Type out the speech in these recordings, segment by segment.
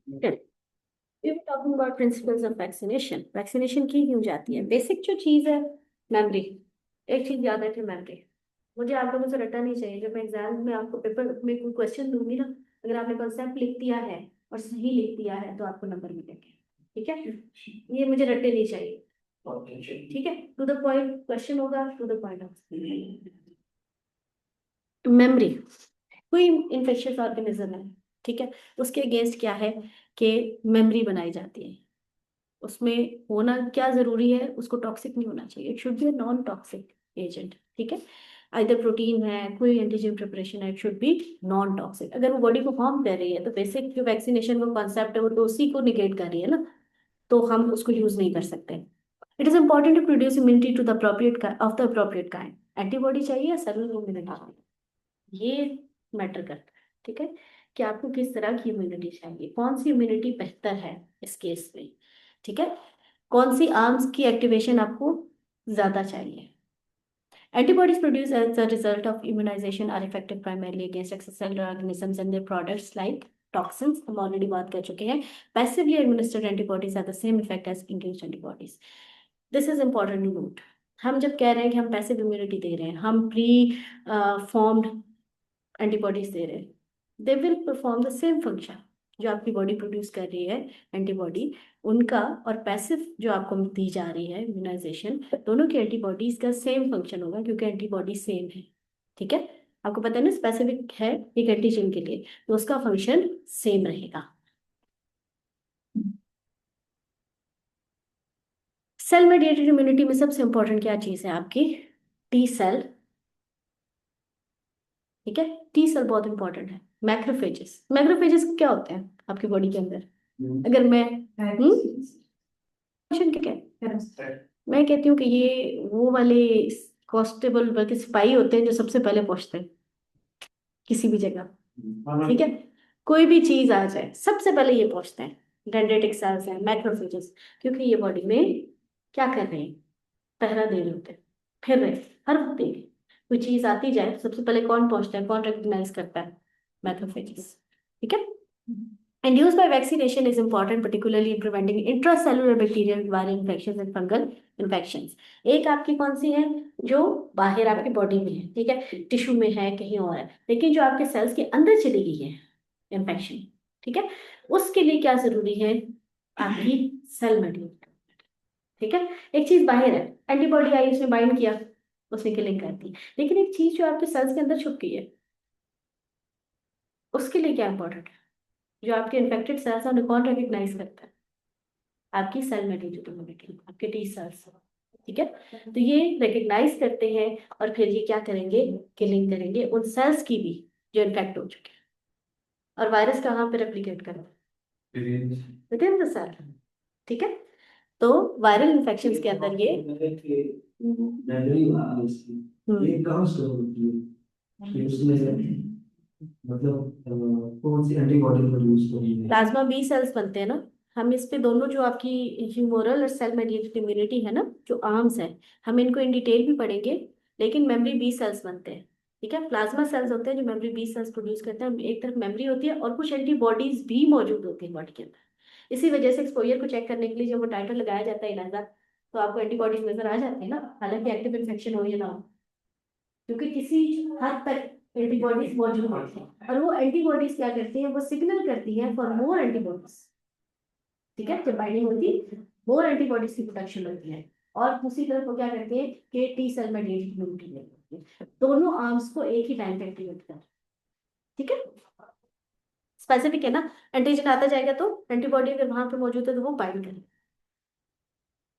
We were talking about principles of vaccination. Vaccination की क्यों जाती है? बेसिक जो चीज है, मेमोरी। एक चीज याद रखें, मेमोरी। मुझे आप लोगों से रटना नहीं चाहिए। जब मैं एग्जाम में आपको पेपर में कोई क्वेश्चन दूंगी ना, अगर आपने कॉन्सेप्ट लिख दिया है और सही लिख दिया है तो आपको नंबर मिलेंगे। ठीक है, ये मुझे रटने नहीं चाहिए। ठीक है, टू द पॉइंट क्वेश्चन होगा, टू द पॉइंट। मेमोरी कोई इन्फेक्शियस ऑर्गेनिज्म है, ठीक है, उसके अगेंस्ट क्या है कि मेमोरी बनाई जाती है। उसमें होना क्या जरूरी है, उसको टॉक्सिक नहीं होना चाहिए। It should be non toxic agent. ठीक है, आइदर प्रोटीन है, कोई एंटीजन प्रिपरेशन है, it should be non toxic. अगर वो बॉडी को हार्म कर रही है तो बेसिक जो वैक्सीनेशन का कॉन्सेप्ट है वो तो उसी को निगेट कर रही है ना, तो हम उसको यूज नहीं कर सकते। It is important to produce immunity to the appropriate of the appropriate kind. Antibody चाहिए या सेलुलर इम्यूनिटी, ये मैटर करता है। ठीक है, कि आपको किस तरह की इम्यूनिटी चाहिए, कौन सी इम्यूनिटी बेहतर है इस केस में। ठीक है, कौन सी आर्म्स की एक्टिवेशन आपको ज्यादा चाहिए। Antibodies produced as a result of immunization are effective primarily against extracellular organisms and their products like toxins. हम ऑलरेडी बात कर चुके हैं। Passively administered antibodies have the same effect as induced antibodies. This is important to note. हम जब कह रहे हैं कि हम पैसिव इम्यूनिटी दे रहे हैं, हम प्री फॉर्म्ड एंटीबॉडीज दे रहे हैं, they will perform the same function जो आपकी बॉडी प्रोड्यूस कर रही है एंटीबॉडी, उनका और पैसिव जो आपको दी जा रही है इम्यूनाइजेशन, दोनों की एंटीबॉडीज का सेम फंक्शन होगा क्योंकि एंटीबॉडी सेम है। ठीक है, आपको पता है ना, स्पेसिफिक है एक एंटीजन के लिए तो उसका फंक्शन सेम रहेगा। सेल मेडिएटेड इम्यूनिटी में सबसे इंपॉर्टेंट क्या चीज है आपकी? T cell. ठीक है, टी सेल बहुत इंपॉर्टेंट है। मैक्रोफेजेस, मैक्रोफेजेस क्या होते हैं आपकी बॉडी के अंदर? अगर मैं फंक्शन क्या है, मैं कहती हूँ कि ये वो वाले कॉन्स्टेबल बल्कि सिपाही होते हैं जो सबसे पहले पहुंचते हैं किसी भी जगह। ठीक है, कोई भी चीज आ जाए सबसे पहले ये पहुंचते हैं। डेंड्रिटिक सेल्स हैं, मैक्रोफेजेस, क्योंकि ये बॉडी में क्या कर रहे हैं? पहरा दे रहे होते हैं, फिर रहे हर वक्त देख। कोई चीज आती जाए सबसे पहले कौन पहुंचता है, कौन रिकग्नाइज करता है? मैक्रोफेजेस। ठीक है, induced by vaccination is important particularly in preventing intracellular bacterial viral infections and fungal infections। एक आपकी कौन सी है जो बाहर आपकी बॉडी में है, ठीक है, टिश्यू में है, कहीं और है, लेकिन जो आपके सेल्स के अंदर चली गई है इन्फेक्शन, ठीक है, उसके लिए क्या जरूरी है? आपकी सेल मेडिएटेड। ठीक है, एक चीज बाहर है, एंटीबॉडी आई, उसने बाइंड किया, उसने किलिंग कर दी, लेकिन एक चीज जो आपके सेल्स के अंदर छुप गई है, उसके लिए क्या इंपॉर्टेंट है? जो आपके इन्फेक्टेड सेल्स हैं उन्हें कौन रिकग्नाइज करता है? आपकी सेल मेडिएटेड इम्यूनिटी, आपके टी सेल्स। ठीक है, तो ये रिकग्नाइज करते हैं और फिर ये क्या करेंगे? किलिंग करेंगे उन सेल्स की भी जो इन्फेक्ट हो चुके हैं। और वायरस कहाँ पे रेप्लिकेट करता है? Within the cell. ठीक है, तो वायरल इन्फेक्शंस के अंदर ये कौन सी एंटीबॉडी प्रोड्यूस करेंगे? प्लाज्मा बी सेल्स बनते हैं ना। हम इस पे दोनों जो आपकी ह्यूमोरल और सेल मेडिएटेड इम्यूनिटी है ना, जो आर्म्स है, हम इनको इन डिटेल भी पढ़ेंगे, लेकिन मेमोरी बी सेल्स बनते हैं। ठीक है, प्लाज्मा सेल्स होते हैं जो मेमोरी बी सेल्स प्रोड्यूस करते हैं। एक तरफ मेमोरी होती है और कुछ एंटीबॉडीज भी मौजूद होती है बॉडी के अंदर। इसी वजह से एक्सपोजर को चेक करने के लिए जब वो टाइटर लगाया जाता है इलाजा, तो आपको एंटीबॉडीज नजर आ जाती है ना, हालांकि एक्टिव इन्फेक्शन हो या ना हो, क्योंकि किसी हद तक एंटीबॉडीज मौजूद होती हैं और वो एंटीबॉडीज क्या करती हैं? वो सिग्नल करती हैं फॉर मोर एंटीबॉडीज। ठीक है, जब बाइंडिंग होती है मोर एंटीबॉडीज की प्रोडक्शन होती है, और दूसरी तरफ वो क्या करती है कि टी सेल मेडिएटेड इम्यूनिटी होती है, दोनों आर्म्स को एक ही टाइम पे एक्टिवेट कर। ठीक है, स्पेसिफिक है ना, एंटीजन आता जाएगा तो एंटीबॉडी अगर वहां पे मौजूद है तो वो बाइंड करेगी।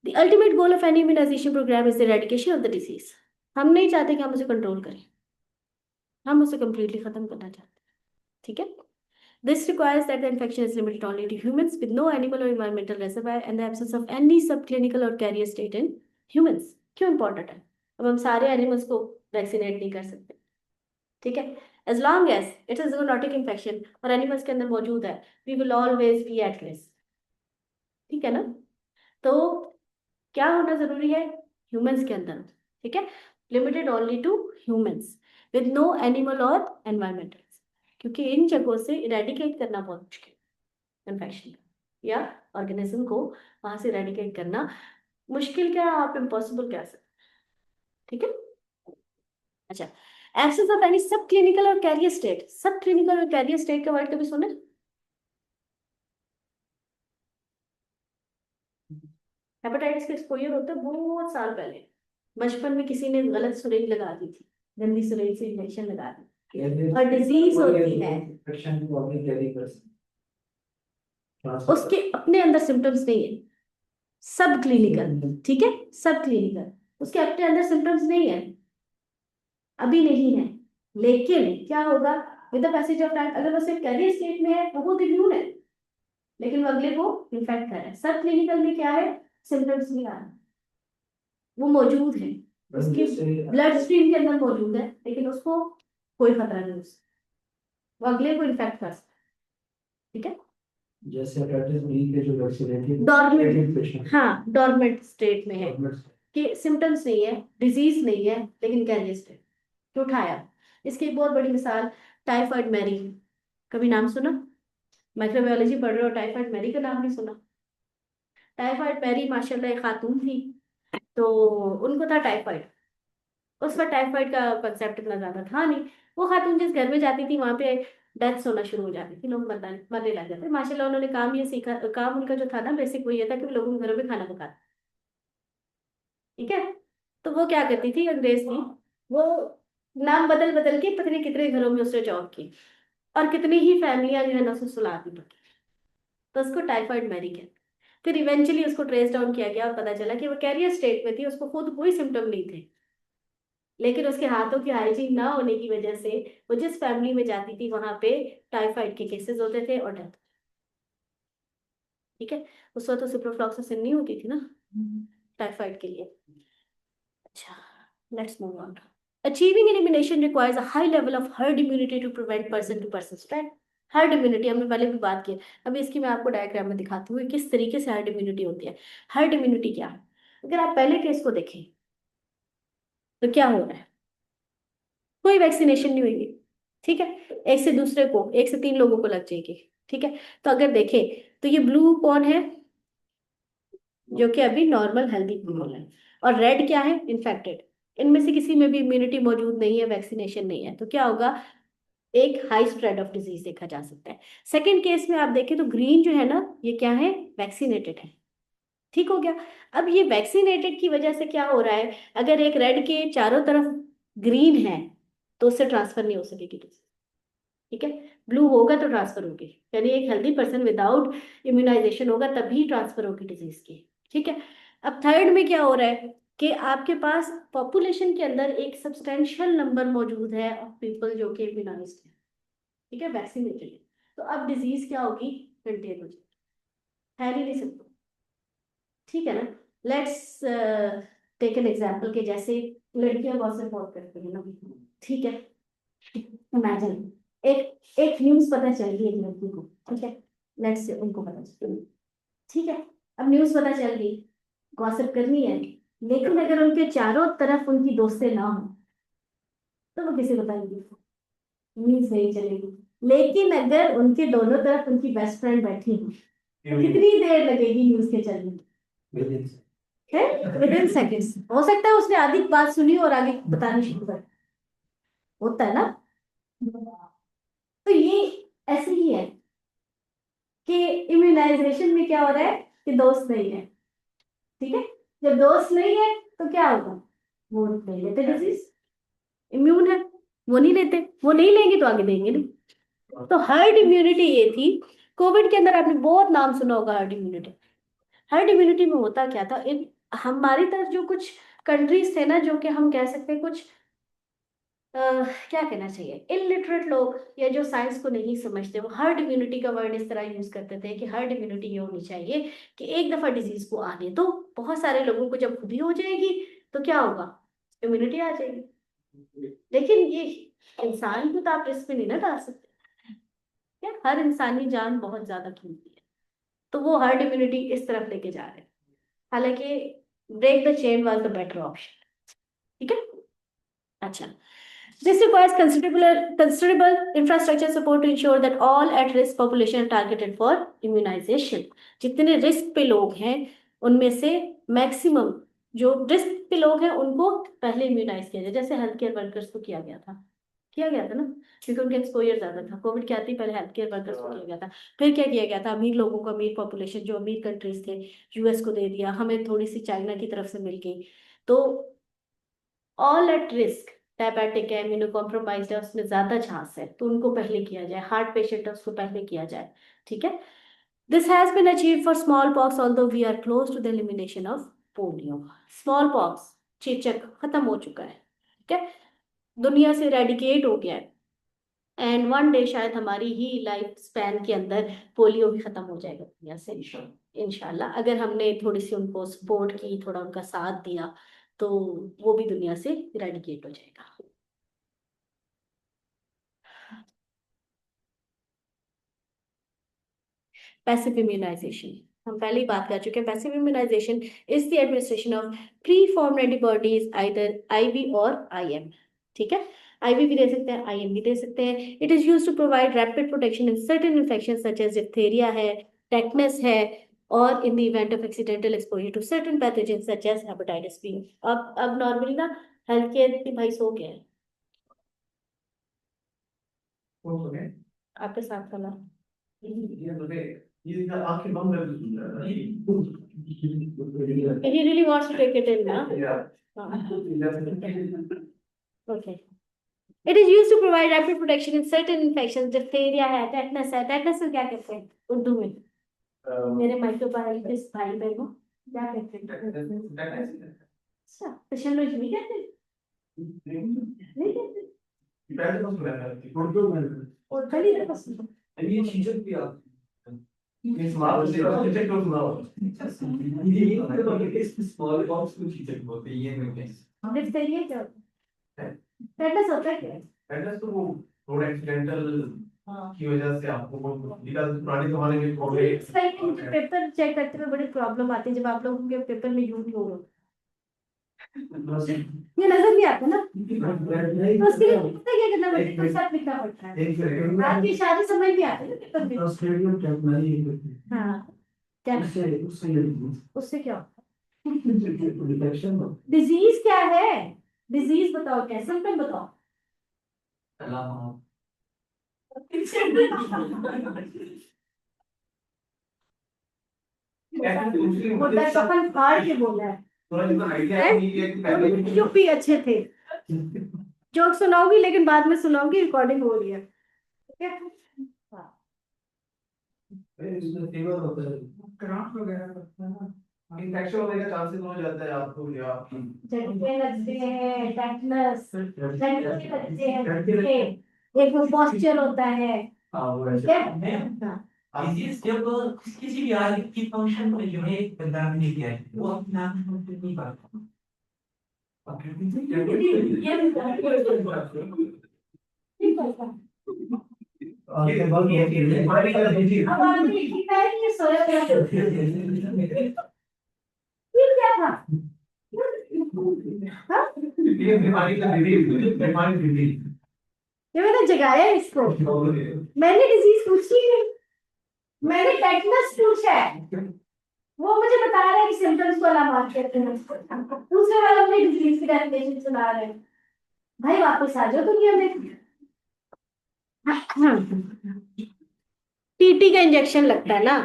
The ultimate goal of any immunization program is the eradication of the disease. हम नहीं चाहते कि हम उसे कंट्रोल करें, हम उसे कंप्लीटली खत्म करना चाहते हैं। ठीक है, this requires that the infection is limited only to humans with no animal or environmental reservoir and the absence of any subclinical or carrier state in humans। क्यों इंपॉर्टेंट है? अब हम सारे एनिमल्स को वैक्सीनेट नहीं कर सकते। ठीक है, as long as it is a zoonotic infection और एनिमल्स के अंदर मौजूद है, we will always be at risk। ठीक है ना, तो क्या होना जरूरी है? ह्यूमंस के अंदर। ठीक है, limited only to humans with no animal और एनवायरमेंटल, क्योंकि इन जगहों से इरेडिकेट करना बहुत मुश्किल। इन्फेक्शन या ऑर्गेनिज्म को वहां से रेडिकेट करना मुश्किल क्या, आप इम्पॉसिबल कह सकते। ठीक है। अच्छा, एब्सेंस ऑफ एनी सब क्लिनिकल और कैरियर स्टेट, सब क्लिनिकल और कैरियर स्टेट का वर्ड कभी सुने? हेपेटाइटिस का एक्सपोजर होता है बहुत साल पहले, बचपन में किसी ने गलत सुरेज लगा दी थी, गंदी सुरेज से इंजेक्शन लगा दी और डिजीज होती है। उसके अपने अंदर सिम्टम्स नहीं है, सब क्लिनिकल, ठीक है, सब क्लिनिकल, उसके अपने अंदर सिम्टम्स नहीं है, अभी नहीं है, लेकिन क्या होगा with the passage of time, अगर वो सिर्फ कैरियर स्टेट में है तो वो इम्यून है, लेकिन वो अगले को इन्फेक्ट कर रहा है। सब क्लिनिकल में क्या है, सिम्टम्स नहीं आ रहा, वो मौजूद है, उसके ब्लड स्ट्रीम के अंदर मौजूद है, लेकिन उसको कोई खतरा नहीं उससे, वो अगले को इन्फेक्ट कर सकता है। ठीक है, जैसे हेपेटाइटिस बी के जो वैक्सीनेटेड डॉर्मेंट, हाँ डॉर्मेंट स्टेट में है कि सिम्टम्स नहीं है, डिजीज नहीं है, लेकिन कैरियर स्टेट तो उठाया। इसकी एक बहुत बड़ी मिसाल टाइफाइड मैरी, कभी नाम सुना? माइक्रोबायोलॉजी पढ़ रहे हो, टाइफाइड मैरी का नाम नहीं सुना? टाइफाइड मैरी माशाल्लाह एक खातून थी, तो उनको था टाइफाइड, उस वक्त टाइफाइड का कंसेप्ट इतना ज्यादा था नहीं, वो खातून जिस घर में जाती थी वहां पे डेथ्स होना शुरू हो जाती थी, लोग मरने लग जाते। माशाल्लाह उन्होंने काम ये सीखा, काम उनका जो था ना बेसिक वो ये था कि वो लोगों के घरों में खाना पकाते। ठीक है, तो वो क्या करती थी, अंग्रेज थी वो, नाम बदल बदल के पता नहीं कितने घरों में उसने जॉब की, और कितनी ही फैमिलियां जो है ना उसको सुला दी पकी, तो उसको टाइफाइड मैरी कहते हैं। फिर इवेंचुअली उसको ट्रेस डाउन किया गया और पता चला कि वो कैरियर स्टेट में थी, उसको खुद कोई सिम्टम नहीं थे, लेकिन उसके हाथों की हाइजीन ना होने की वजह से वो जिस फैमिली में जाती थी वहां पे टाइफाइड के केसेस होते थे और डेथ। ठीक है, उस वक्त तो सिप्रोफ्लॉक्सासिन नहीं होती थी ना टाइफाइड के लिए। अच्छा, let's move on. Achieving elimination requires a high level of herd immunity to prevent person to person spread. Herd immunity हमने पहले भी बात की है, अभी इसकी मैं आपको डायग्राम में दिखाती हूँ किस तरीके से हर्ड इम्यूनिटी होती है। हर्ड इम्यूनिटी क्या है, अगर आप पहले केस को देखें तो क्या हो रहा है, कोई वैक्सीनेशन नहीं हुई, ठीक है, एक से दूसरे को, एक से तीन लोगों को लग जाएगी। ठीक है, तो अगर देखें तो ये ब्लू कौन है, जो कि अभी नॉर्मल हेल्दी पीपल है, और रेड क्या है, इन्फेक्टेड। इनमें से किसी में भी इम्यूनिटी मौजूद नहीं है, वैक्सीनेशन नहीं है, तो क्या होगा, एक हाई स्प्रेड ऑफ डिजीज देखा जा सकता है। सेकेंड केस में आप देखें तो ग्रीन जो है ना ये क्या है, वैक्सीनेटेड है। ठीक हो गया, अब ये वैक्सीनेटेड की वजह से क्या हो रहा है, अगर एक रेड के चारों तरफ ग्रीन है तो उससे ट्रांसफर नहीं हो सकेगी disease। ठीक है, ब्लू होगा तो ट्रांसफर होगी, यानी एक हेल्दी पर्सन विदाउट इम्यूनाइजेशन होगा तभी ट्रांसफर होगी डिजीज की। ठीक है, अब थर्ड में क्या हो रहा है कि आपके पास पॉपुलेशन के अंदर एक सब्सटेंशियल नंबर मौजूद है ऑफ पीपल जो कि इम्यूनाइज्ड है, ठीक है, वैक्सीनेटेड है, तो अब डिजीज क्या होगी, कंटेन हो जाएगी, फैल ही नहीं सकती। ठीक है ना, लेट्स टेक एन एग्जाम्पल के जैसे लड़कियां बहुत बहुत करती है ना, ठीक है, इमेजिन एक एक न्यूज पता चल गई एक लड़की को, ठीक है, लेट्स से उनको पता चल गई, ठीक है, अब न्यूज पता चल गई, गॉसिप करनी है, लेकिन अगर उनके चारों तरफ उनकी दोस्तें ना हो तो वो किसे बताएंगे, न्यूज नहीं चलेगी। लेकिन अगर उनके दोनों तरफ उनकी बेस्ट फ्रेंड बैठी हो तो कितनी देर लगेगी न्यूज के चलने में, है विद इन सेकेंड्स, हो सकता है उसने आधी बात सुनी और आगे बतानी शुरू कर, होता है ना। तो ये ऐसे ही है कि इम्यूनाइजेशन में क्या हो रहा है कि दोस्त नहीं है, ठीक है, जब दोस्त नहीं है तो क्या होगा, वो नहीं लेते डिजीज, इम्यून है वो नहीं लेते, वो नहीं लेंगे तो आगे देंगे नहीं। तो हर्ड इम्यूनिटी ये थी। कोविड के अंदर आपने बहुत नाम सुना होगा हर्ड इम्यूनिटी। हर्ड इम्यूनिटी में होता क्या था, इन हमारी तरफ जो कुछ कंट्रीज थे ना, जो कि हम कह सकते हैं कुछ क्या कहना चाहिए, इलिटरेट लोग या जो साइंस को नहीं समझते, वो हर्ड इम्यूनिटी का वर्ड इस तरह यूज करते थे कि हर्ड इम्यूनिटी ये होनी चाहिए कि एक दफा डिजीज को आने तो बहुत सारे लोगों को जब खुद ही हो जाएगी तो क्या होगा, इम्यूनिटी आ जाएगी। लेकिन ये इंसान को तो आप रिस्क में नहीं ना डाल सकते, क्या, हर इंसानी जान बहुत ज्यादा कीमती है, तो वो हर्ड इम्यूनिटी इस तरफ लेके जा रहे हैं। हालांकि break the chain was the better option. ठीक है, अच्छा, This requires considerable infrastructure support to ensure that all at-risk population are targeted for immunization. जितने रिस्क पे लोग हैं उनमें से मैक्सिमम जो रिस्क पे लोग हैं उनको पहले इम्यूनाइज किया जाए, जैसे हेल्थ केयर वर्कर्स को किया गया था ना, क्योंकि उनका एक्सपोजर ज्यादा था। कोविड के आते ही पहले हेल्थ केयर वर्कर्स को किया गया था। फिर क्या किया गया था, अमीर लोगों को, अमीर पॉपुलेशन जो अमीर कंट्रीज थे, यूएस को दे दिया, हमें थोड़ी सी चाइना की तरफ से मिल गई। तो ऑल एट रिस्क, डायबिटिक है, इम्यूनो कॉम्प्रोमाइज्ड है, उसमें ज्यादा चांस है, तो उनको पहले किया जाए। हार्ट पेशेंट है उसको पहले किया जाए, ठीक है। This has been achieved for smallpox although we are close to the elimination of polio. Smallpox, चेचक खत्म हो चुका है, ठीक है, दुनिया से रेडिकेट हो गया है। एंड वन डे शायद हमारी ही लाइफ स्पैन के अंदर पोलियो भी खत्म हो जाएगा दुनिया से, इंशाल्लाह, अगर हमने थोड़ी सी उनको सपोर्ट की, थोड़ा उनका साथ दिया, तो वो भी दुनिया से इरेडिकेट हो जाएगा। पैसिव इम्यूनाइजेशन हम पहले ही बात कर चुके हैं। Passive immunization is the administration of pre formed antibodies either IV और आईएम, ठीक है। आईवी भी दे सकते हैं, आईएम भी दे सकते हैं। It is used to provide rapid protection in certain infection such as diphtheria है, टेटनस है, और in the event of accidental exposure to certain pathogen such as hepatitis B. अब नॉर्मली ना हेल्थ केयर डिवाइस हो गया है आपके साथ वाला। ये आंखें बंद कर दी। He really wants to take it in, ना? Yeah. Okay. It is used to provide rapid protection in certain infections, diphtheria है, tetanus है। tetanus को क्या कहते हैं उर्दू में? मेरे माइक्रोबायोलॉजिस्ट भाई बहन को क्या कहते हैं? अच्छा, तो चलो ये नहीं कहते? नहीं कहते? और कली ना पसंद। ये चीजें भी आती हैं। स्मॉल चीजें को सुनाओ। ये स्मॉल बॉक्स को चीजें बोलते हैं, ये नहीं है। डिप्थेरिया क्या होता है? टेटनस होता है क्या? एटलीस्ट तो वो रोड एक्सीडेंटल की वजह से आपको पुराने जमाने के थोड़े पेपर चेक करते हुए बड़ी प्रॉब्लम आती है जब आप लोगों के पेपर में यूज हो रहा ये नजर नहीं आता ना, तो उसके लिए पता है क्या करना पड़ता है, कुछ साथ लिखना पड़ता है। आपकी शादी समझ नहीं आती ना पेपर में। ऑस्ट्रेलियन कैप नहीं हाँ, क्या उससे क्या डिजीज क्या है? डिजीज बताओ, क्या सिम्टम बताओ। वो कफन फाड़ के बोला है। यूपी अच्छे थे, जोक सुनाऊंगी लेकिन बाद में सुनाऊंगी, रिकॉर्डिंग हो रही है, ठीक है। इसमें फीवर होता है, क्रैम्प वगैरह, इन्फेक्शन होने का चांसेस हो जाता है आपको, या झटके लगते हैं, टेटनस, झटके लगते हैं, एक वो पॉस्चर होता है, वो ठीक है। डिजीज जब किसी भी आदमी की फंक्शन में जो है बदलाव नहीं किया है वो अपना नहीं करता। अब आपने लिखा है कि ये सोया क्या था? ये बीमारी का बीमारी ये मैंने जगाया है इसको, मैंने डिजीज पूछी नहीं, मैंने टेटनस पूछा है, वो मुझे बता रहा है कि सिम्टम्स को अलामत कहते हैं, दूसरे वाला अपने डिजीज की डेफिनेशन सुना रहे हैं। भाई वापस आ जाओ दुनिया में। टीटी का इंजेक्शन लगता है ना,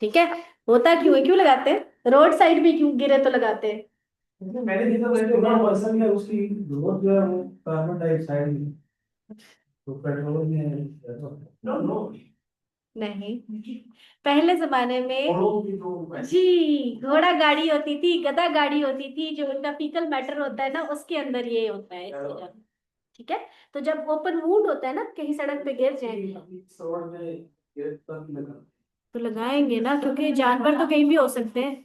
ठीक है, होता क्यों है, क्यों लगाते हैं? रोड साइड भी क्यों गिरे तो लगाते हैं। मैंने देखा पर्सन है उसकी ग्रोथ जो है वो कार्बन डाइऑक्साइड में, तो पेट्रोल में नो नहीं, पहले जमाने में जी घोड़ा गाड़ी होती थी, गधा गाड़ी होती थी, जो उनका फीकल मैटर होता है ना उसके अंदर ये होता है, ठीक है। तो जब ओपन वुंड होता है ना, कहीं सड़क पे गिर जाए तो लगाएंगे ना, क्योंकि जानवर तो कहीं भी हो सकते हैं,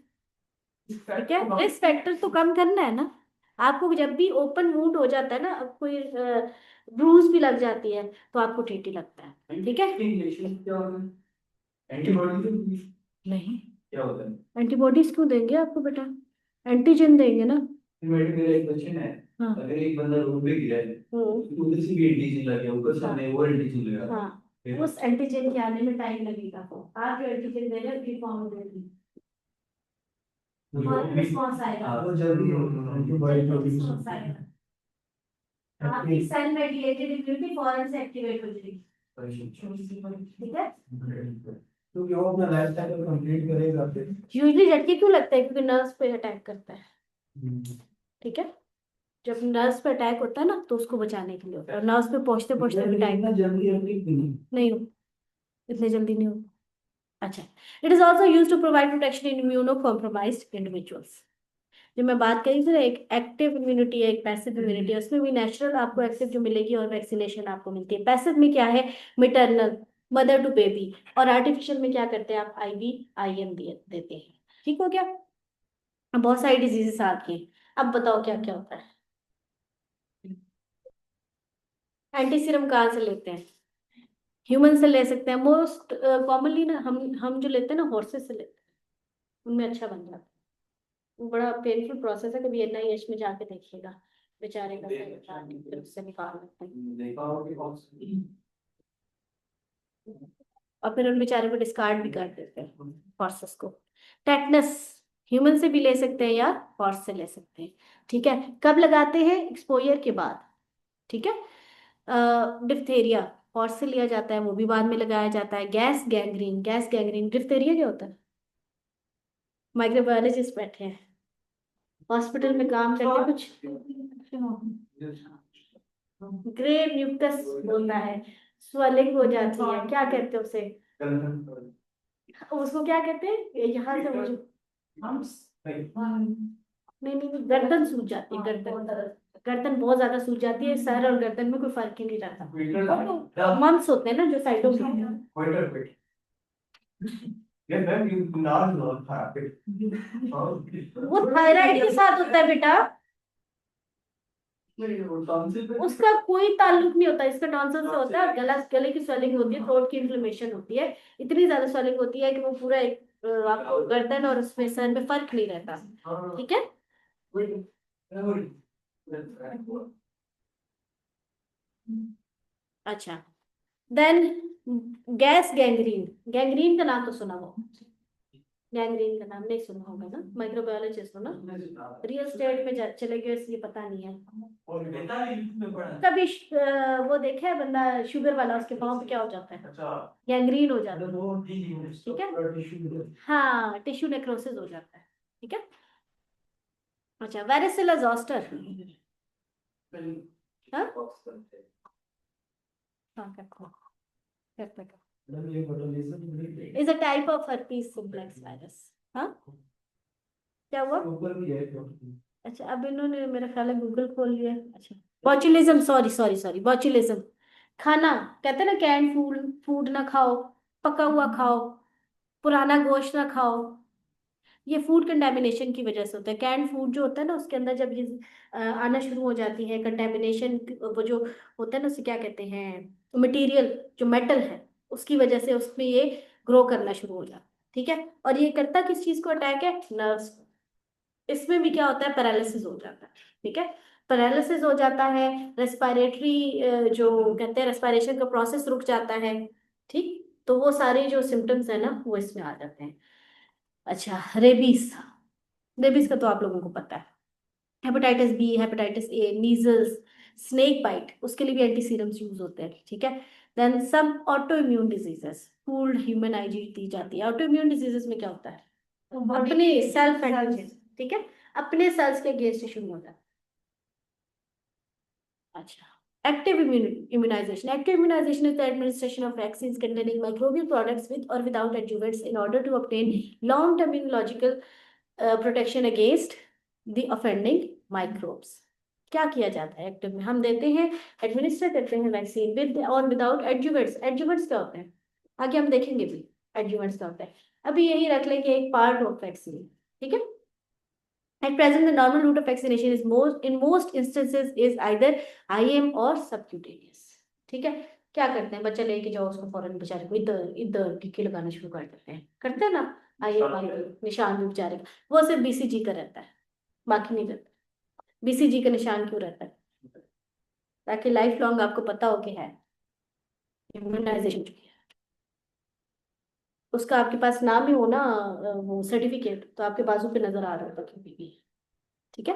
ठीक है। रिस्क फैक्टर तो कम करना है ना आपको। जब भी ओपन वुंड हो जाता है ना, अब कोई ब्रूज भी लग जाती है तो आपको टीटी लगता है, ठीक है। एंटीबॉडी नहीं, क्या होता है? एंटीबॉडीज क्यों देंगे आपको बेटा, एंटीजन देंगे ना। मेरे एक बच्चे ने हाँ अगर एक बंदा रोड पे गिरा है तो उधर से भी एंटीजन लग गया, ऊपर से हमें और एंटीजन लगा। हाँ, फिर उस एंटीजन के आने में टाइम लगेगा। आप जो एंटीजन दे रहे हो उसकी फॉर्म देगी और रिस्पॉन्स आएगा, वो जल्दी एंटीबॉडी रिस्पॉन्स आएगा, आपकी सेल मेडिएटेड इम्यूनिटी फौरन से एक्टिवेट हो जाएगी। ठीक है, तो वो अपना लाइफ साइकिल कंप्लीट करेगा फिर। यूजली झटके क्यों लगता है? क्योंकि नर्व्स पे अटैक करता है। ठीक है, जब नर्व्स पे अटैक होता है ना तो उसको बचाने के लिए होता है, और नर्व्स पे पहुंचते पहुंचते भी टाइम इतना जल्दी नहीं हो, इतने जल्दी नहीं हो। अच्छा, it is also use to provide protection in immunocompromised individuals. जो मैं बात करी थी ना, एक एक्टिव इम्यूनिटी है, एक पैसिव इम्यूनिटी है, उसमें भी नेचुरल आपको एक्टिव जो मिलेगी और वैक्सीनेशन आपको मिलती है। पैसिव में क्या है? मिटरनल, मदर टू बेबी, और आर्टिफिशियल में क्या करते हैं आप? आईवी आईएम देते हैं। ठीक हो गया? अब बहुत सारी डिजीजेस आती हैं, अब बताओ क्या क्या होता है। एंटी सीरम कहाँ से लेते हैं? ह्यूमन से ले सकते हैं, मोस्ट कॉमनली ना हम जो लेते हैं ना, हॉर्सेस से लेते हैं, उनमें अच्छा बन जाता है। वो बड़ा पेनफुल प्रोसेस है, कभी एनआईएच में जाके देखिएगा, बेचारे का फिर उससे निकाल लेते हैं और फिर उन बेचारे को डिस्कार्ड भी कर देते हैं हॉर्सेस को। टेटनस ह्यूमन से भी ले सकते हैं या हॉर्स से ले सकते हैं। ठीक है, कब लगाते हैं? एक्सपोजर के बाद। ठीक है, डिप्थेरिया हॉर्स से लिया जाता है, वो भी बाद में लगाया जाता है। Gas gangrene, gas gangrene, diphtheria क्या होता है? माइक्रोबायोलॉजिस्ट बैठे हैं, हॉस्पिटल में काम करते हैं कुछ। ग्रे म्यूकस होता है, स्वेलिंग हो जाती है, क्या कहते हैं उसे? उसको क्या कहते हैं? यहाँ से वो नहीं नहीं नहीं, गर्दन सूज जाती है, गर्दन, गर्दन बहुत ज्यादा सूज जाती है। सर और गर्दन में कोई फर्क ही नहीं रहता। मम्स होते हैं ना जो साइडों में। वो थायराइड के साथ होता है बेटा, उसका कोई ताल्लुक नहीं होता। इसका टॉन्सिल से होता है, गले की स्वेलिंग होती है, थ्रोट की इन्फ्लेमेशन होती है, इतनी ज्यादा स्वेलिंग होती है कि वो पूरा एक आपको गर्दन और उसमें सर में फर्क नहीं रहता। ठीक है, अच्छा, देन गैस गैंग्रीन, गैंग्रीन का नाम तो सुना हो, गैंग्रीन का नाम नहीं सुना होगा ना, माइक्रोबायोलॉजिस्ट हो ना, रियल स्टेट में चले गए इसलिए पता नहीं है। कभी वो देखा है बंदा शुगर वाला, उसके पाँव पे क्या हो जाता है? गैंग्रीन हो जाता है। ठीक है, हाँ, टिश्यू नेक्रोसिस हो जाता है। ठीक है, अच्छा, वेरिसिला जोस्टर, हाँ हाँ, is a type of herpes simplex virus. हाँ, क्या हुआ? अच्छा, अब इन्होंने मेरा ख्याल है गूगल खोल लिया। अच्छा, बॉचुलिज्म, सॉरी सॉरी सॉरी, बॉचुलिज्म। खाना, कहते हैं ना कैन फूड, फूड ना खाओ, पका हुआ खाओ, पुराना गोश्त ना खाओ। ये फूड कंटेमिनेशन की वजह से होता है। कैन फूड जो होता है ना, उसके अंदर जब ये आना शुरू हो जाती है कंटेमिनेशन, वो जो होता है ना, उसे क्या कहते हैं, मटेरियल, जो मेटल है, उसकी वजह से उसमें ये ग्रो करना शुरू हो जाता है। ठीक है, और ये करता किस चीज को अटैक है? नर्व्स। इसमें भी क्या होता है? पैरालिसिस हो जाता है। ठीक है, पैरालिसिस हो जाता है, रेस्पिरेटरी जो कहते हैं रेस्पिरेशन का प्रोसेस रुक जाता है। ठीक, तो वो सारे जो सिम्टम्स है ना, वो इसमें आ जाते हैं। अच्छा, रेबीज, रेबीज का तो आप लोगों को पता है। Hepatitis B, hepatitis A, measles, snake bite, उसके लिए भी एंटी सीरम्स यूज होते हैं। ठीक है, then some auto immune diseases, pooled human IG दी जाती है। ऑटो इम्यून डिजीजेस में क्या होता है? अपने सेल्फ एंटीजन। ठीक है, अपने सेल्स के अगेंस्ट शुरू होता है। अच्छा, active immunization. Active immunization is the administration of vaccines containing microbial products with or without adjuvants in order to obtain long-term immunological protection against the offending microbes. क्या किया जाता है एक्टिव में? हम देते हैं, एडमिनिस्टर करते हैं वैक्सीन विद और विदाउट एडजुवेंट्स। एडजुवेंट्स क्या होते हैं आगे हम देखेंगे भी, एडजुवेंट्स क्या होता है। अभी यही रख लेंगे एक पार्ट ऑफ वैक्सीन। ठीक है, at present the normal route of vaccination is most in most instances is either IM or subcutaneous। ठीक है, क्या करते हैं, बच्चा लेके जाओ उसको, फौरन बेचारे को इधर इधर टीके लगाना शुरू कर देते हैं, करते हैं ना, IM निशान भी बेचारे का, वो सिर्फ BCG का रहता है, बाकी नहीं रहता। BCG का निशान क्यों रहता है? ताकि लाइफ लॉन्ग आपको पता हो कि है इम्यूनाइजेशन, उसका आपके पास नाम भी हो ना, वो सर्टिफिकेट, तो आपके बाजू पे नजर आ रहा होगा कभी भी। ठीक है।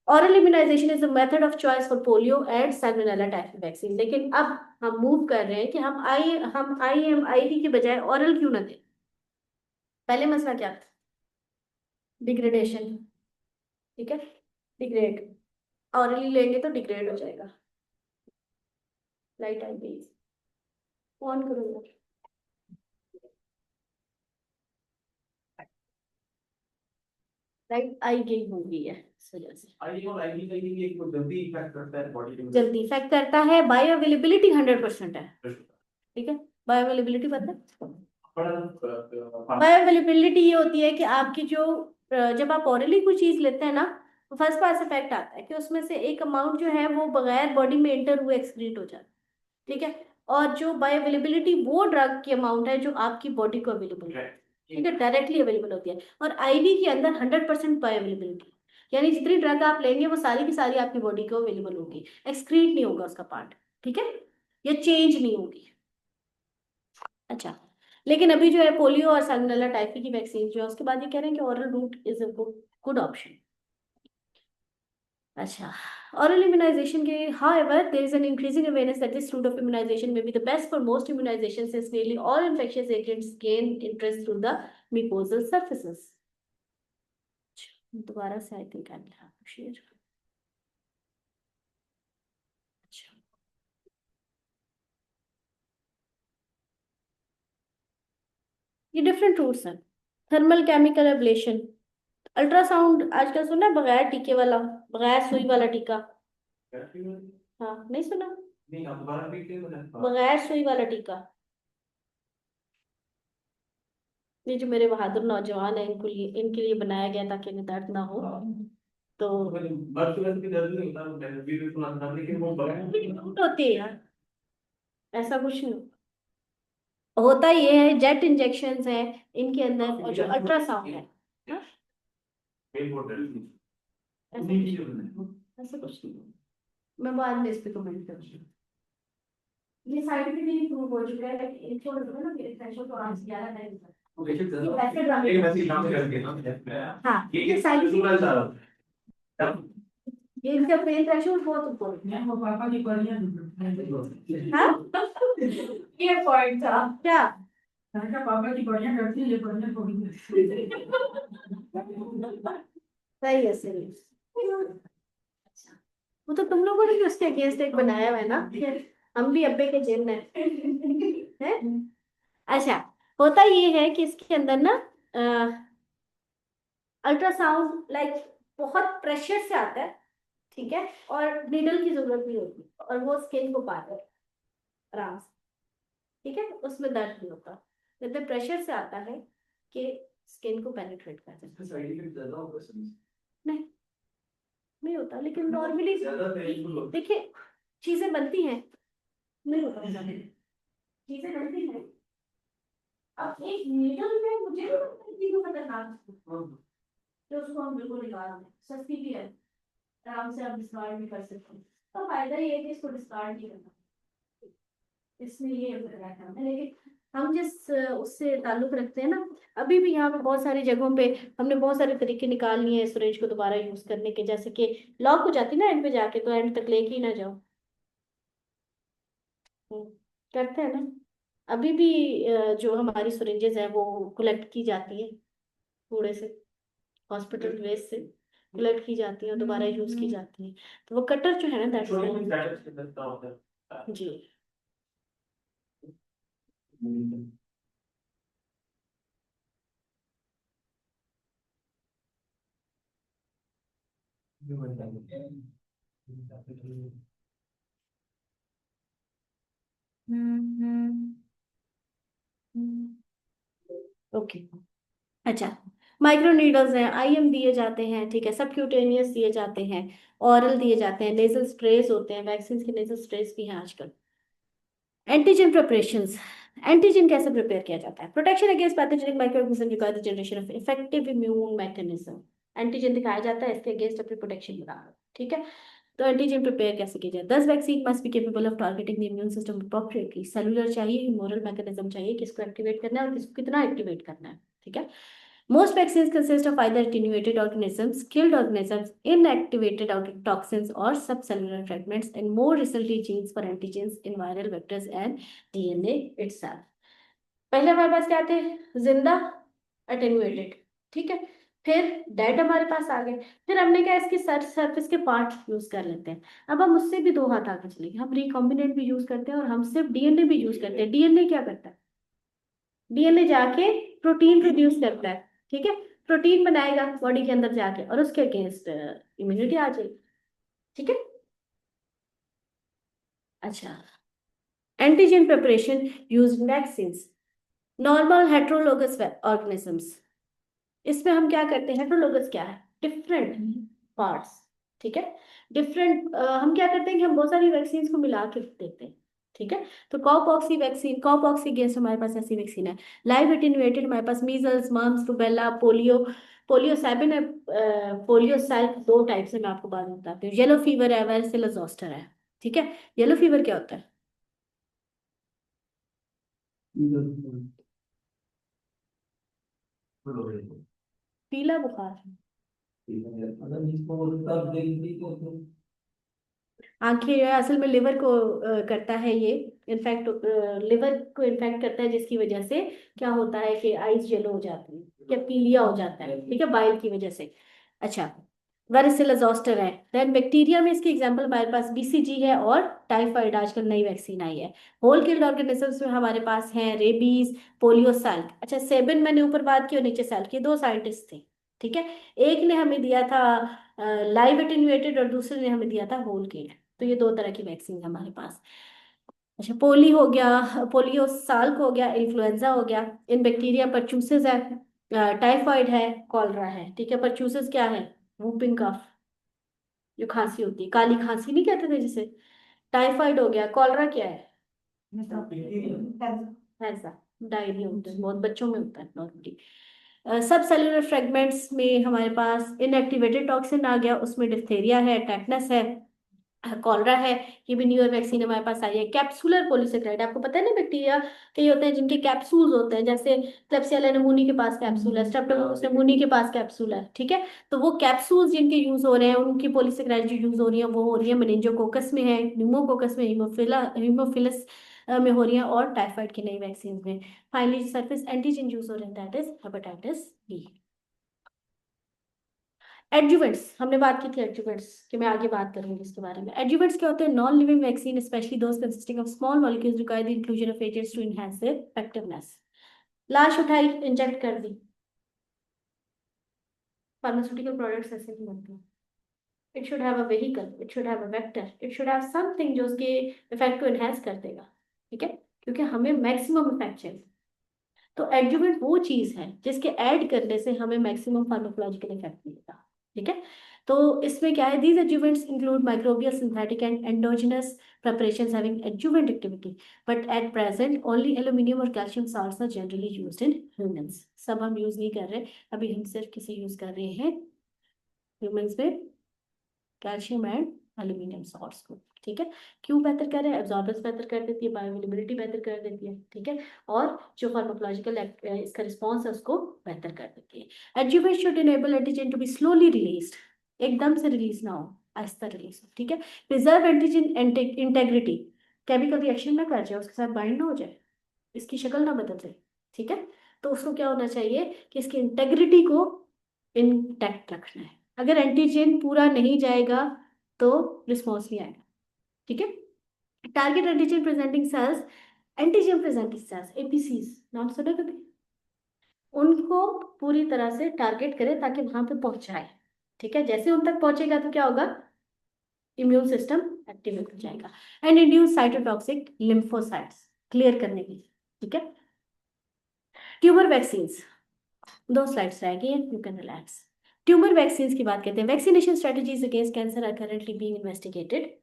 Oral immunization is the method of choice for polio and salmonella typhi vaccine. लेकिन अब हम मूव कर रहे हैं कि हम IMID के बजाय ऑरल क्यों ना दें। पहले मसला क्या था? डिग्रेडेशन। ठीक है, डिग्रेड, ऑरली लेंगे तो डिग्रेड हो जाएगा। लाइट आई गई, ऑन करो यार। लाइट आई गई होगी है इस वजह से। आई और आई की एक तो जल्दी इफेक्ट करता है बॉडी के जल्दी इफेक्ट करता है, बायो अवेलेबिलिटी 100% है। ठीक है, बायो अवेलेबिलिटी पता है? बायो अवेलेबिलिटी ये होती है कि आपकी जो जब आप ऑरली कोई चीज लेते हैं ना, तो फर्स्ट पास इफेक्ट आता है कि उसमें से एक अमाउंट जो है वो बगैर बॉडी में एंटर हुए एक्सक्रीट हो जाता है। ठीक है, और जो बायो अवेलेबिलिटी वो ड्रग की अमाउंट है जो आपकी बॉडी को अवेलेबल है। ठीक है, डायरेक्टली अवेलेबल होती है। और IV के अंदर 100% बायो अवेलेबिलिटी, यानी जितनी ड्रग आप लेंगे वो सारी की सारी आपकी बॉडी को अवेलेबल होगी, एक्सक्रीट नहीं होगा उसका पार्ट। ठीक है, या चेंज नहीं होगी। अच्छा, लेकिन अभी जो है पोलियो और सैल्मोनेला टाइफी की वैक्सीन जो है उसके बाद ये कह रहे हैं कि oral route is a good option. अच्छा, oral immunization के however there is an increasing awareness that this route of immunization may be the best for most immunizations since nearly all infectious agents gain interest through the mucosal surfaces. दोबारा से I think I will have to share. अच्छा, ये different routes हैं। Thermal chemical ablation, ultrasound आजकल सुना है, बगैर टीके वाला, बगैर सुई वाला टीका। हाँ, नहीं सुना? नहीं, आप दोबारा रिपीट करें। बगैर सुई वाला टीका। ये जो मेरे बहादुर नौजवान है इनके लिए बनाया गया ताकि इन्हें दर्द ना हो। तो बर्फ की वजह से दर्द नहीं होता, मैंने भी सुना था, लेकिन वो रूट होती है यार, ऐसा कुछ नहीं होता। ये है जेट इंजेक्शंस है इनके अंदर, और जो अल्ट्रासाउंड है। हाँ? ऐसा कुछ नहीं, मैं बाद में इस पे कमेंट करूंगी। ये साइंटिफिकली प्रूव हो चुका है कि इनको ना मेरे थ्रेशोल्ड तो आज 11 टाइम ये वैसे हाँ, ये साइंटिफिक, ये इनका पेन थ्रेशोल्ड बहुत ऊपर है। वो पापा की बढ़िया हाँ, ये पॉइंट था क्या? का पापा की बढ़िया करती है, ये बढ़िया थोड़ी सही है, सही है। अच्छा, वो तो तुम लोगों ने भी उसके अगेंस्ट एक बनाया हुआ है ना, हम भी अब्बे के जिन है। अच्छा, होता ये है कि इसके अंदर ना अल्ट्रासाउंड लाइक बहुत प्रेशर से आता है। ठीक है, और नीडल की जरूरत नहीं होती, और वो स्किन को पाता है आराम से। ठीक है, उसमें दर्द नहीं होता, इतने प्रेशर से आता है कि स्किन को पेनिट्रेट कर देता है। नहीं, नहीं होता, लेकिन नॉर्मली देखिए चीजें बनती हैं, नहीं होता ज्यादा। चीजें बनती हैं। अब एक नीडल में मुझे नहीं लगता है चीजों खतरनाक, तो उसको हम बिल्कुल निकाल दें, सस्ती भी है, आराम से आप डिस्कार्ड भी कर सकते हैं। तो फायदा ये है कि इसको डिस्कार्ड नहीं करना, इसमें ये रहता है। लेकिन हम जिस उससे ताल्लुक रखते हैं ना, अभी भी यहाँ पे बहुत सारी जगहों पे हमने बहुत सारे तरीके निकाल लिए हैं स्टोरेज को दोबारा यूज करने के, जैसे कि लॉक हो जाती ना एंड पे जाके, तो एंड तक लेके ही ना जाओ। हम्म, करते हैं ना अभी भी। जो हमारी सिरिंजेस है वो कलेक्ट की जाती है कूड़े से, हॉस्पिटल वेस्ट से कलेक्ट की जाती है और दोबारा यूज की जाती है। तो वो कटर जो है ना दैट्स जी। ओके, अच्छा, माइक्रो नीडल्स हैं, IM दिए जाते हैं। ठीक है, सबक्यूटेनियस दिए जाते हैं, ऑरल दिए जाते हैं, नेजल स्प्रेस होते हैं, वैक्सीन के नेजल स्प्रेस भी हैं आजकल। एंटीजन प्रिपरेशंस, एंटीजन कैसे प्रिपेयर किया जाता है? Protection against pathogenic microorganism require the generation of effective immune mechanism. Antigen दिखाया जाता है, इसके अगेंस्ट अपनी प्रोटेक्शन बना। ठीक है। तो एंटीजन प्रिपेयर कैसे किया जाए? 10 vaccine must be capable of targeting the immune system appropriately. Cellular चाहिए, ह्यूमरल मैकेनिज्म चाहिए, किसको एक्टिवेट करना है और किसको कितना एक्टिवेट करना है, ठीक है। Most vaccines consist of either attenuated organisms, killed organisms, inactivated toxins, or subcellular fragments, and more recently genes for antigens in viral vectors and DNA itself. पहले हमारे पास क्या थे? जिंदा, अटेन्यूएटेड, ठीक है। फिर डेड हमारे पास आ गए। फिर हमने क्या, इसके सरफेस के पार्ट यूज कर लेते हैं। अब हम उससे भी दो हाथ आगे चलेंगे, हम रिकॉम्बिनेंट भी यूज करते हैं और हम सिर्फ डीएनए भी यूज करते हैं। डीएनए क्या करता है? डीएनए जाके प्रोटीन प्रोड्यूस करता है, ठीक है। प्रोटीन बनाएगा बॉडी के अंदर जाके और उसके अगेंस्ट इम्यूनिटी आ जाएगी, ठीक है। अच्छा, antigen preparation use vaccine, normal heterologous organisms. इसमें हम क्या करते हैं? हेट्रोलोगस क्या है? डिफरेंट पार्ट्स, ठीक है। डिफरेंट हम क्या करते हैं कि हम बहुत सारी वैक्सीन को मिला के देते हैं, ठीक है। तो कॉपॉक्सी वैक्सीन, कॉपॉक्सी अगेंस्ट हमारे पास ऐसी वैक्सीन है। लाइव एटेन्यूएटेड हमारे पास measles, mumps, rubella, polio, polio seven है। पोलियो सेल दो टाइप से, मैं आपको बाद में बताती हूँ। येलो फीवर है, वारिसेला जोस्टर है, ठीक है। येलो फीवर क्या होता है? पीला बुखार। अगर इसको तब देंगी तो आंखें असल में लिवर को करता है ये, इनफैक्ट लिवर को इन्फेक्ट करता है, जिसकी वजह से क्या होता है कि आईज येलो हो जाती है या पीलिया हो जाता है, ठीक है, बाइल की वजह से। अच्छा, वारिसेला जोस्टर है। देन बैक्टीरिया में इसकी एग्जांपल हमारे पास बीसीजी है और टाइफाइड, आजकल नई वैक्सीन आई है। होल किल्ड ऑर्गेनिजम्स में हमारे पास हैं रेबीज, पोलियो, सैल्क। अच्छा, सेबन मैंने ऊपर बात की और नीचे सैल्क, ये दो साइंटिस्ट थे, ठीक है। एक ने हमें दिया था लाइव एटेन्यूएटेड और दूसरे ने हमें दिया था होल किल्ड। तो ये दो तरह की वैक्सीन है हमारे पास। अच्छा, पोली हो गया, पोलियो, साल्क हो गया, इन्फ्लुएंजा हो गया। इन बैक्टीरिया परचूसेस है, टाइफाइड है, कॉलरा है, ठीक है। परचूसेस क्या है? वूपिंग कफ, जो खांसी होती है, काली खांसी नहीं कहते थे जिसे। टाइफाइड हो गया। कॉलरा क्या है? ऐसा डायरिया होता है, बहुत बच्चों में होता है नॉर्मली। सब सेलुलर फ्रेगमेंट्स में हमारे पास इनएक्टिवेटेड टॉक्सिन आ गया, उसमें डिप्थेरिया है, टेटनस है, कॉलरा है। ये भी न्यूअर वैक्सीन हमारे पास आई है। कैप्सूलर पॉलीसेकेराइड, आपको पता है ना, बैक्टीरिया कई होते हैं जिनके कैप्सूल्स होते हैं, जैसे क्लेब्सियला नेमोनी के पास कैप्सूल है, स्ट्रेप्टोकोकस नेमोनी के पास कैप्सूल है, ठीक है। तो वो कैप्सूल्स जिनके यूज हो रहे हैं, उनकी पॉलीसेकेराइड जो यूज हो रही है वो हो रही है मेनिंजोकोकस में है, न्यूमोकोकस में, हीमोफिलस में हो रही है, और टाइफाइड की नई वैक्सीन में। फाइनली सरफेस एंटीजन यूज हो रहे हैं, that is hepatitis B. Adjuvants, हमने बात की थी एडजुवेंट्स कि मैं आगे बात करूंगी इसके बारे में। एडजुवेंट्स क्या होते हैं? Non living vaccine, specially those consisting of small molecules, require the inclusion of agents to enhance their effectiveness. लाश उठाई, इंजेक्ट कर दी। फार्मास्यूटिकल प्रोडक्ट्स ऐसे ही बनते हैं। It should have a vehicle, it should have a vector, it should have something जो उसके effect को enhance कर देगा, ठीक है, क्योंकि हमें मैक्सिमम इफेक्ट चाहिए। तो एडजुवेंट वो चीज है जिसके ऐड करने से हमें मैक्सिमम फार्माकोलॉजिकल इफेक्ट मिलेगा, ठीक है। तो इसमें क्या है? These adjuvants include microbial, synthetic and endogenous preparations having adjuvant activity, but at present only aluminium और calcium salts are generally used in humans। सब हम यूज नहीं कर रहे, अभी हम सिर्फ किसे यूज कर रहे हैं? ह्यूमंस में कैल्शियम एंड एल्यूमिनियम सॉल्ट्स को, ठीक है। क्यों बेहतर कर रहे हैं? एब्जॉर्बेंस बेहतर कर देती है, बायोअवेलेबिलिटी बेहतर कर देती है, ठीक है, और जो फार्माकोलॉजिकल इसका रिस्पॉन्स है उसको बेहतर कर देती है। Adjuvant should enable antigen to be slowly released, एकदम से रिलीज ना हो, आहिस्ता रिलीज हो, ठीक है। Preserve antigen integrity, chemical reaction ना कर जाए, उसके साथ बाइंड ना हो जाए, इसकी शक्ल ना बदल जाए, ठीक है। तो उसको क्या होना चाहिए कि इसकी इंटेग्रिटी को इंटैक्ट रखना है। अगर एंटीजन पूरा नहीं जाएगा तो रिस्पॉन्स नहीं आएगा, ठीक है। Target antigen presenting cells, antigen presenting cells, APCs, नाम सुना कभी? उनको पूरी तरह से टारगेट करें ताकि वहां पे पहुंचाए, ठीक है। जैसे उन तक पहुंचेगा तो क्या होगा? इम्यून सिस्टम एक्टिवेट हो जाएगा and induce cytotoxic lymphocytes, clear करने के लिए, ठीक है। ट्यूमर वैक्सीन, दो स्लाइड्स रह गई, you can relax. Tumor vaccine की बात करते हैं। Vaccination strategies against cancer are currently being investigated.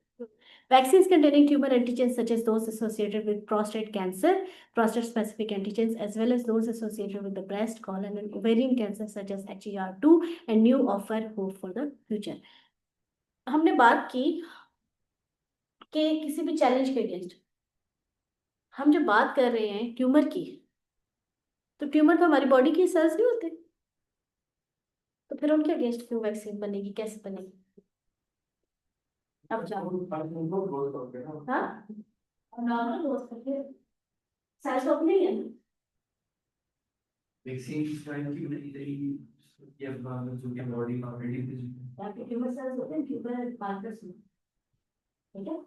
Vaccines containing tumor antigens such as those associated with prostate cancer, prostate-specific antigens, as well as those associated with the breast, colon, and ovarian cancer such as HER2 and new offer hope for the future. हमने बात की कि किसी भी challenge के against हम जब बात कर रहे हैं ट्यूमर की, तो ट्यूमर तो हमारी बॉडी की सेल्स नहीं होते, तो फिर उनके अगेंस्ट क्यों वैक्सीन बनेगी, कैसे बनेगी? अब जाओ। हाँ, नॉर्मल डोज का फिर सेल्स तो अपने ही है ना। वैक्सीन की स्ट्रेन की ये जो कि बॉडी ऑलरेडी आपके ट्यूमर सेल्स होते हैं, ट्यूमर मार्कर्स, ठीक है,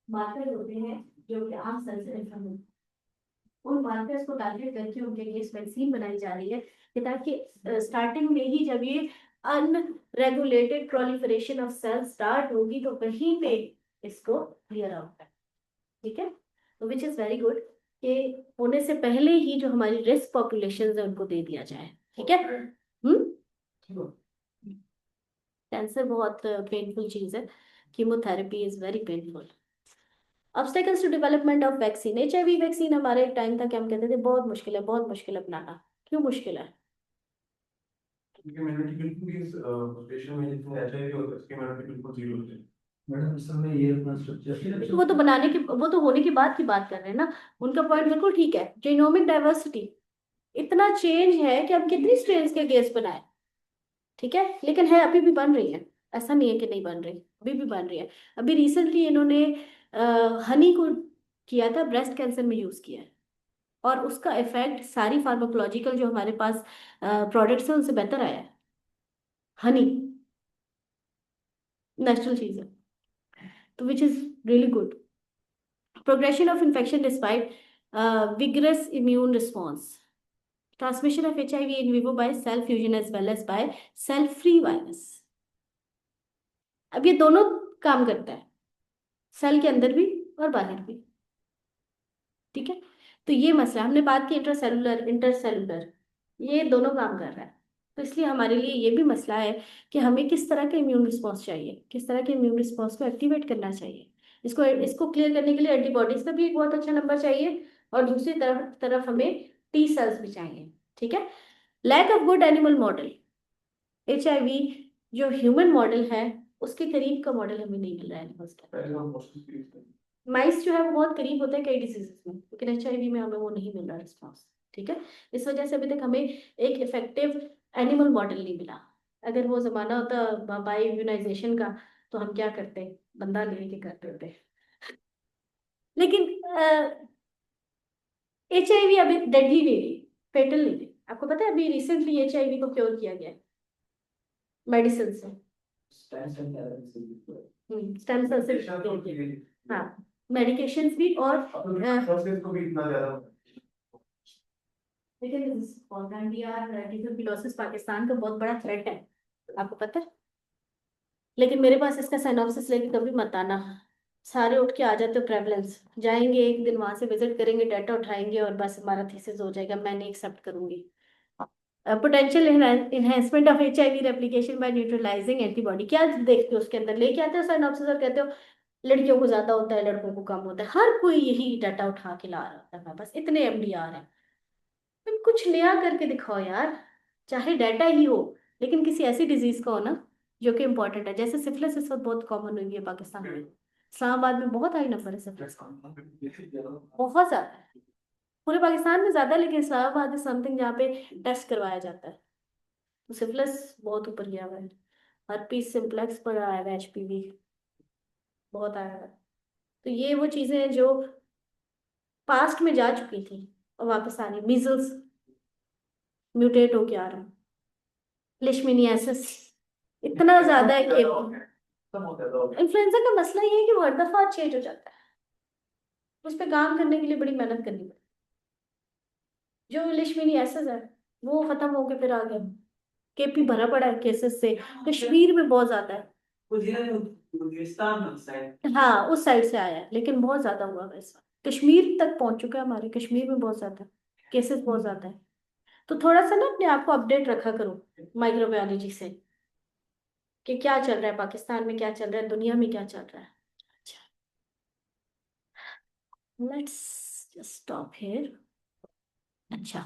मार्कर होते हैं जो कि आम सेल से डिफरेंट होते हैं। उन मार्कर्स को टारगेट करके उनके अगेंस्ट वैक्सीन बनाई जा रही है कि ताकि स्टार्टिंग में ही जब ये unregulated proliferation of cells start होगी तो वहीं पे इसको क्लियर आउट है, ठीक है। तो विच इज वेरी गुड कि होने से पहले ही जो हमारी रिस्क पॉपुलेशन है उनको दे दिया जाए, ठीक है। कैंसर बहुत पेनफुल चीज है, chemotherapy is very painful. Obstacles to development of vaccine, HIV vaccine हमारे एक टाइम था कि हम कहते थे बहुत मुश्किल है, बहुत मुश्किल है बनाना। क्यों मुश्किल है? क्योंकि इम्यूनिटी बिल्कुल भी पेशेंट में जितने HIV होता है उसकी इम्यूनिटी बिल्कुल जीरो होती है। मैडम इस समय ये अपना स्ट्रक्चर तो वो तो बनाने की, वो तो होने की बात की बात कर रहे हैं ना। उनका पॉइंट बिल्कुल ठीक है। जीनोमिक डाइवर्सिटी, इतना चेंज है कि हम कितनी स्ट्रेन्स के गेस बनाए, ठीक है, लेकिन है अभी भी बन रही है। ऐसा नहीं है कि नहीं बन रही, अभी भी बन रही है। अभी रिसेंटली इन्होंने हनी को किया था, ब्रेस्ट कैंसर में यूज किया है, और उसका इफेक्ट सारी फार्माकोलॉजिकल जो हमारे पास प्रोडक्ट्स हैं उनसे बेहतर आया है। हनी नेचुरल चीज है, तो which is really good. Progression of infection despite vigorous immune response, transmission of HIV in vivo by cell fusion as well as by cell free virus. अब ये दोनों काम करता है, सेल के अंदर भी और बाहर भी, ठीक है। तो ये मसला हमने बात की, इंट्रासेलुलर इंटरसेलुलर, ये दोनों काम कर रहा है। तो इसलिए हमारे लिए ये भी मसला है कि हमें किस तरह का इम्यून रिस्पॉन्स चाहिए, किस तरह के इम्यून रिस्पॉन्स को एक्टिवेट करना चाहिए। इसको इसको क्लियर करने के लिए एंटीबॉडीज का भी एक बहुत अच्छा नंबर चाहिए, और दूसरी तरफ तरफ हमें T सेल्स भी चाहिए, ठीक है। Lack of good animal model, HIV जो ह्यूमन मॉडल है उसके करीब का मॉडल हमें नहीं मिल रहा है एनिमल्स के। माइस जो है वो बहुत करीब होते हैं कई डिजीजेस में, लेकिन HIV में हमें वो नहीं मिल रहा रिस्पॉन्स, ठीक है। इस वजह से अभी तक हमें एक इफेक्टिव एनिमल मॉडल नहीं मिला। अगर वो जमाना होता बायो इम्यूनाइजेशन का तो हम क्या करते, बंदा लेके करते होते। लेकिन HIV अभी डेडली नहीं रही, फेटल नहीं रही। आपको पता है अभी रिसेंटली HIV को क्योर किया गया मेडिसिन से, स्टेम सेल से। हाँ, मेडिकेशन भी, और प्रोसेस को भी इतना ज्यादा लेकिन ट्यूबरकुलोसिस पाकिस्तान का बहुत बड़ा थ्रेट है, आपको पता है। लेकिन मेरे पास इसका साइनॉप्सिस लेके कभी मत आना, सारे उठ के आ जाते हो प्रेवलेंस, जाएंगे एक दिन वहां से विजिट करेंगे, डाटा उठाएंगे और बस हमारा थीसिस हो जाएगा, मैं नहीं एक्सेप्ट करूंगी। Potential enhancement of HIV replication by neutralizing antibody, क्या देखते हो उसके अंदर, लेके आते हो साइनॉप्सिस और कहते हो लड़कियों को ज्यादा होता है लड़कों को कम होता है। हर कोई यही डाटा उठा के ला रहा होता है, बस इतने MDR हैं। तुम कुछ नया करके दिखाओ यार, चाहे डाटा ही हो, लेकिन किसी ऐसी डिजीज का हो ना जो कि इम्पोर्टेंट है। जैसे सिफिलिस इस वक्त बहुत कॉमन हुई है पाकिस्तान में, इस्लामाबाद में बहुत हाई नंबर है सिफिलिस का, बहुत ज्यादा है। पूरे पाकिस्तान में ज्यादा है, लेकिन इस्लामाबाद इज समथिंग जहाँ पे टेस्ट करवाया जाता है। तो सिफिलिस बहुत ऊपर गया हुआ है, हर्पीस सिम्प्लेक्स पर आया हुआ है, HPV बहुत आया हुआ है। तो ये वो चीजें हैं जो पास्ट में जा चुकी थी और वापस आ रही। मीजल्स म्यूटेट होके आ रहा है, लिशमीनियासिस इतना ज्यादा है कि इन्फ्लुएंजा का मसला ये है कि वो हर दफा चेंज हो जाता है, उस पर काम करने के लिए बड़ी मेहनत करनी पड़ती है। जो लिशमीनियासिस है वो खत्म होके फिर आ गया, KP भरा पड़ा है केसेस से, कश्मीर में बहुत ज्यादा है। हाँ, उस साइड से आया है, लेकिन बहुत ज्यादा हुआ है इस बार, कश्मीर तक पहुंच चुका है, हमारे कश्मीर में बहुत ज्यादा केसेस, बहुत ज्यादा है। तो थोड़ा सा ना अपने आप को अपडेट रखा करो माइक्रोबायोलॉजी से, कि क्या चल रहा है पाकिस्तान में, क्या चल रहा है दुनिया में, क्या चल रहा है। अच्छा, लेट्स जस्ट स्टॉप हियर। अच्छा।